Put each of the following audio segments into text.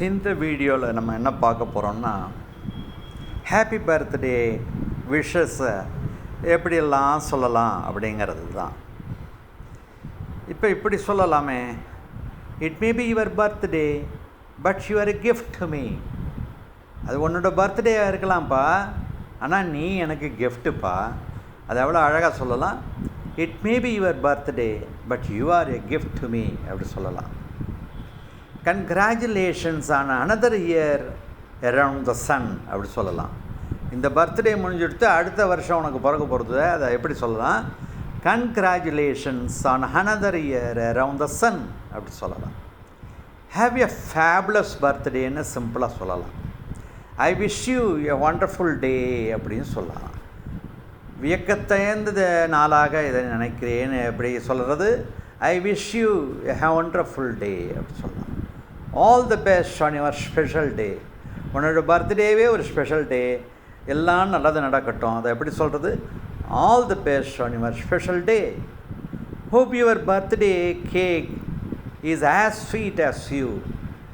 இந்த வீடியோவில் நம்ம என்ன பார்க்க போகிறோம்னா, ஹாப்பி பர்த்டே விஷஸை எப்படியெல்லாம் சொல்லலாம் அப்படிங்கிறது தான். இப்போ இப்படி சொல்லலாமே, it may be your birthday but your a gift to me. அது உன்னோட பர்த்டேயாக இருக்கலாம்ப்பா, ஆனால் நீ எனக்கு கிஃப்ட்டுப்பா. அது எவ்வளோ அழகாக சொல்லலாம். It may be your birthday but you are a gift to me அப்படி சொல்லலாம். Congratulations on another year around the sun அப்படி சொல்லலாம். இந்த பர்த்டே முடிஞ்சுடுத்து அடுத்த வருஷம் உனக்கு பிறக்க போகிறது, அதை எப்படி சொல்லலாம்? Congratulations on another year around the sun அப்படி சொல்லலாம். ஹாவ் எ ஃபேபுலஸ் பர்த்டேன்னு சிம்பிளாக சொல்லலாம். I wish you a wonderful day அப்படின்னு சொல்லலாம். வியக்கத்தேர்ந்த நாளாக இதை நினைக்கிறேன்னு எப்படி சொல்கிறது? I wish you a wonderful day அப்படி சொல்லலாம். All the best on your special day. உன்னோட பர்த்டேவே ஒரு ஸ்பெஷல் டே, எல்லாம் நல்லது நடக்கட்டும். அதை எப்படி சொல்கிறது? All the best on your special day. Hope your birthday cake is as sweet as you.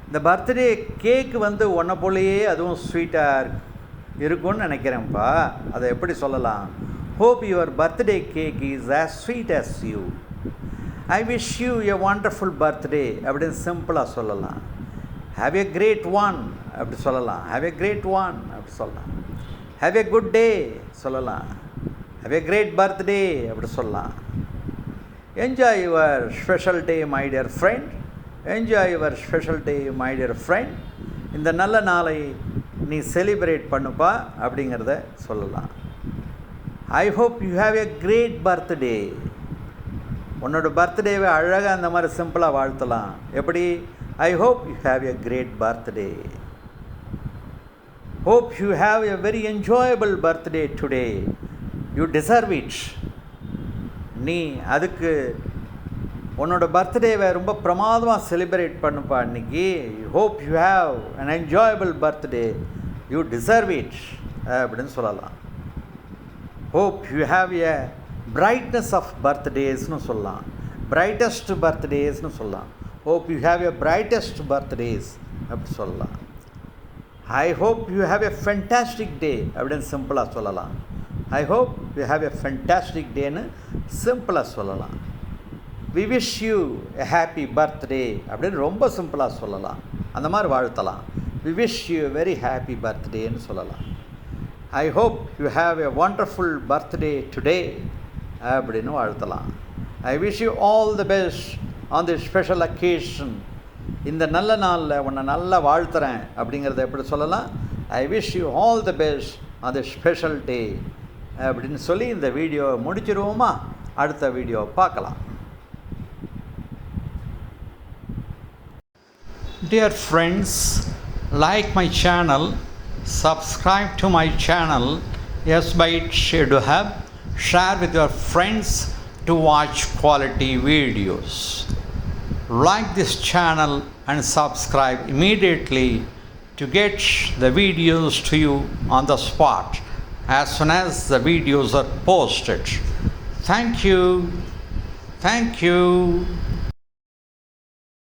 இந்த பர்த்டே கேக்கு உன்னை போலேயே அதுவும் ஸ்வீட்டாக இருக்கும்னு நினைக்கிறேன்ப்பா. அதை எப்படி சொல்லலாம்? Hope your birthday cake is as sweet as you. I wish you a wonderful birthday அப்படின்னு சிம்பிளாக சொல்லலாம். ஹாவ் எ கிரேட் ஒன் அப்படி சொல்லலாம். ஹாவ் எ கிரேட் ஒன் அப்படி சொல்லலாம். ஹாவ் எ குட் டே சொல்லலாம். ஹாவ் எ கிரேட் பர்த்டே அப்படி சொல்லலாம். Enjoy your special day my dear friend. Enjoy your special day my dear friend. இந்த நல்ல நாளை நீ செலிப்ரேட் பண்ணுப்பா அப்படிங்கிறத சொல்லலாம். I hope you have a great birthday. உன்னோட பர்த்டேவை அழகாக அந்த மாதிரி சிம்பிளாக வாழ்த்தலாம். எப்படி? I hope you have a great birthday. Hope you have a very enjoyable birthday today. You deserve it. நீ அதுக்கு உன்னோட பர்த்டேவை ரொம்ப பிரமாதமாக செலிப்ரேட் பண்ணுப்பா அன்றைக்கி. Hope you have an enjoyable birthday. You deserve it அப்படின்னு சொல்லலாம். Hope you have a brightness of பர்த்டேஸ்னு சொல்லலாம். பிரைட்டஸ்ட் பர்த்டேஸ்னு சொல்லலாம். Hope you have a brightest birthdays அப்படி சொல்லலாம். I hope you have a fantastic day அப்படின்னு சிம்பிளாக சொல்லலாம். I hope you have a fantastic டேன்னு சிம்பிளாக சொல்லலாம். We wish you a happy birthday அப்படின்னு ரொம்ப சிம்பிளாக சொல்லலாம். அந்த மாதிரி வாழ்த்தலாம். We wish you very happy பர்த்டேன்னு சொல்லலாம். I hope you have a wonderful birthday today அப்படின்னு வாழ்த்தலாம். I wish you all the best on the special occasion. இந்த நல்ல நாளில் உன்னை நல்லா வாழ்த்துறேன் அப்படிங்கிறத எப்படி சொல்லலாம்? I wish you all the best on the special day அப்படின்னு சொல்லி இந்த வீடியோ முடிச்சிருவோமா? அடுத்த வீடியோ பார்க்கலாம். Dear friends, like my channel, subscribe to my channel, yes by it should have, share with your friends to watch quality videos. Like this channel and subscribe immediately to get the videos to you on the spot as soon as the videos are posted. Thank you. Thank you.